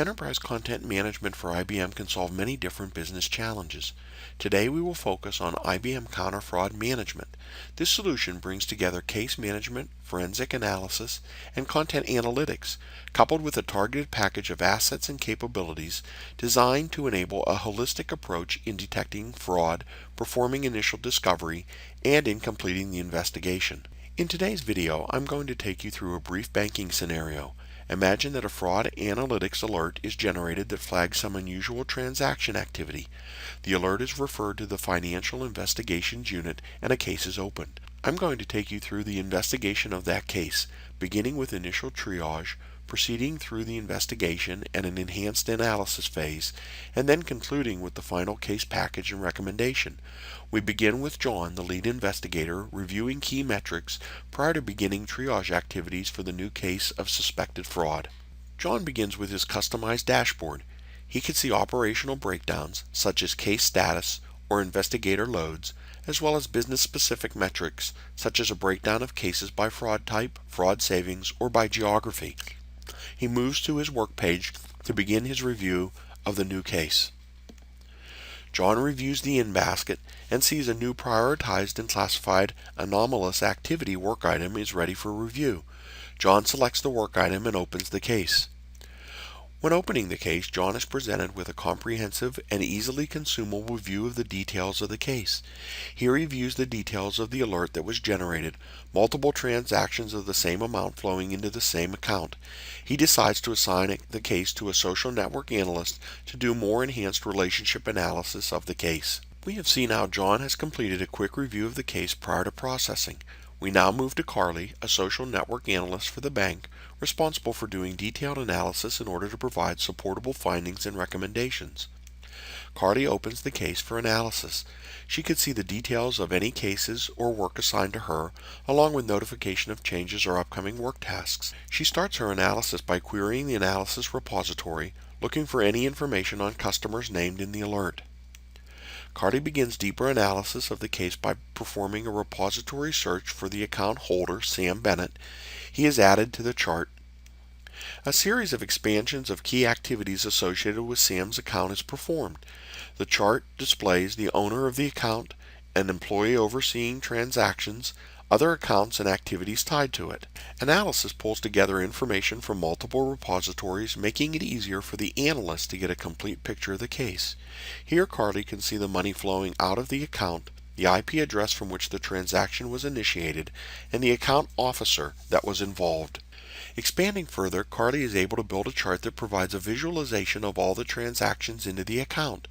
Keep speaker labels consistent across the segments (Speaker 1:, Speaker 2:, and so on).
Speaker 1: Enterprise Content Management for IBM can solve many different business challenges. Today we will focus on IBM Counter Fraud Management. This solution brings together case management, forensic analysis, and content analytics, coupled with a targeted package of assets and capabilities designed to enable a holistic approach in detecting fraud, performing initial discovery, and in completing the investigation. In today's video, I'm going to take you through a brief banking scenario. Imagine that a fraud analytics alert is generated that flags some unusual transaction activity. The alert is referred to the Financial Investigations Unit and a case is opened. I'm going to take you through the investigation of that case, beginning with initial triage, proceeding through the investigation and an enhanced analysis phase, and then concluding with the final case package and recommendation. We begin with John, the lead investigator, reviewing key metrics prior to beginning triage activities for the new case of suspected fraud. John begins with his customized dashboard. He can see operational breakdowns, such as case status or investigator loads, as well as business-specific metrics, such as a breakdown of cases by fraud type, fraud savings, or by geography. He moves to his work page to begin his review of the new case. John reviews the in-basket and sees a new prioritized and classified anomalous activity work item is ready for review. John selects the work item and opens the case. When opening the case, John is presented with a comprehensive and easily consumable view of the details of the case. Here he views the details of the alert that was generated, multiple transactions of the same amount flowing into the same account. He decides to assign the case to a social network analyst to do more enhanced relationship analysis of the case. We have seen how John has completed a quick review of the case prior to processing. We now move to Carly, a social network analyst for the bank, responsible for doing detailed analysis in order to provide supportable findings and recommendations. Carly opens the case for analysis. She could see the details of any cases or work assigned to her, along with notification of changes or upcoming work tasks. She starts her analysis by querying the analysis repository, looking for any information on customers named in the alert. Carly begins deeper analysis of the case by performing a repository search for the account holder, Sam Bennett. He is added to the chart. A series of expansions of key activities associated with Sam's account is performed. The chart displays the owner of the account, an employee overseeing transactions, other accounts and activities tied to it. Analysis pulls together information from multiple repositories, making it easier for the analyst to get a complete picture of the case. Here Carly can see the money flowing out of the account, the IP address from which the transaction was initiated, and the account officer that was involved. Expanding further, Carly is able to build a chart that provides a visualization of all the transactions into the account.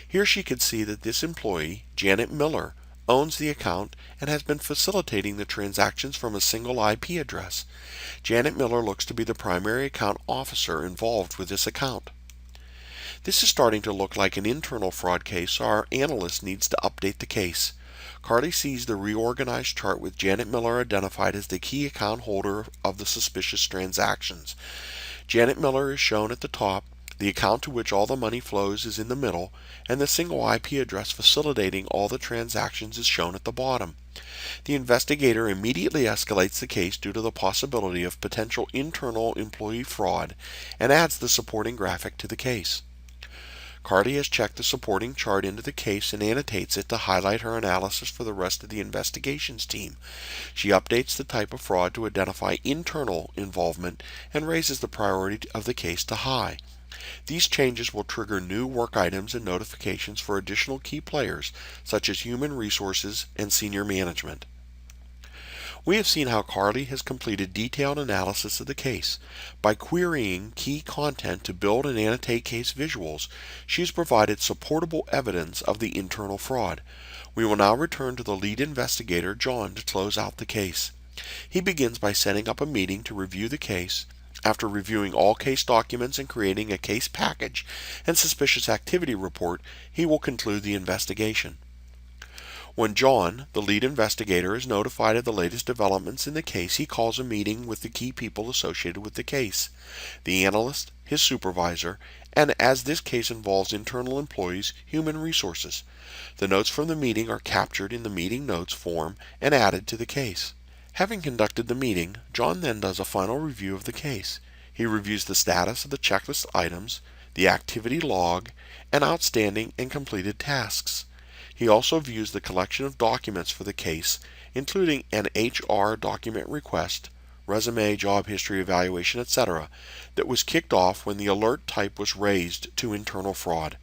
Speaker 1: Here she can see that this employee, Janet Miller, owns the account and has been facilitating the transactions from a single IP address. Janet Miller looks to be the primary account officer involved with this account. This is starting to look like an internal fraud case, so our analyst needs to update the case. Carly sees the reorganized chart with Janet Miller identified as the key account holder of the suspicious transactions. Janet Miller is shown at the top. The account to which all the money flows is in the middle, and the single IP address facilitating all the transactions is shown at the bottom. The investigator immediately escalates the case due to the possibility of potential internal employee fraud and adds the supporting graphic to the case. Carly has checked the supporting chart into the case and annotates it to highlight her analysis for the rest of the investigations team. She updates the type of fraud to identify internal involvement and raises the priority of the case to high. These changes will trigger new work items and notifications for additional key players, such as human resources and senior management. We have seen how Carly has completed detailed analysis of the case. By querying key content to build and annotate case visuals, she has provided supportable evidence of the internal fraud. We will now return to the lead investigator, John, to close out the case. He begins by setting up a meeting to review the case. After reviewing all case documents and creating a case package and suspicious activity report, he will conclude the investigation. When John, the lead investigator, is notified of the latest developments in the case, he calls a meeting with the key people associated with the case, the analyst, his supervisor, and as this case involves internal employees, human resources. The notes from the meeting are captured in the meeting notes form and added to the case. Having conducted the meeting, John then does a final review of the case. He reviews the status of the checklist items, the activity log, and outstanding and completed tasks. He also views the collection of documents for the case, including an HR document request, resume, job history, evaluation, etc., that was kicked off when the alert type was raised to internal fraud.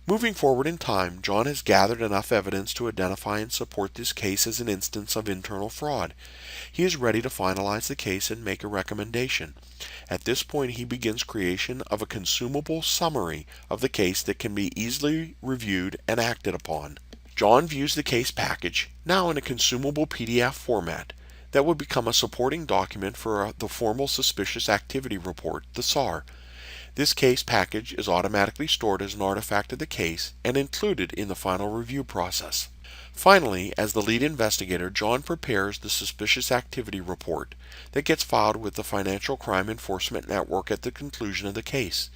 Speaker 1: Moving forward in time, John has gathered enough evidence to identify and support this case as an instance of internal fraud. He is ready to finalize the case and make a recommendation. At this point, he begins creation of a consumable summary of the case that can be easily reviewed and acted upon. John views the case package, now in a consumable PDF format, that would become a supporting document for the formal Suspicious Activity Report, the SAR. This case package is automatically stored as an artifact of the case and included in the final review process. Finally, as the lead investigator, John prepares the Suspicious Activity Report that gets filed with the Financial Crime Enforcement Network at the conclusion of the case.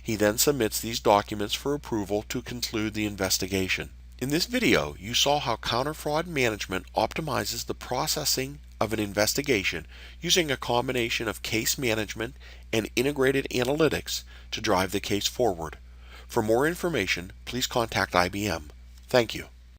Speaker 1: He then submits these documents for approval to conclude the investigation. In this video, you saw how Counter Fraud Management optimizes the processing of an investigation using a combination of case management and integrated analytics to drive the case forward. For more information, please contact IBM. Thank you.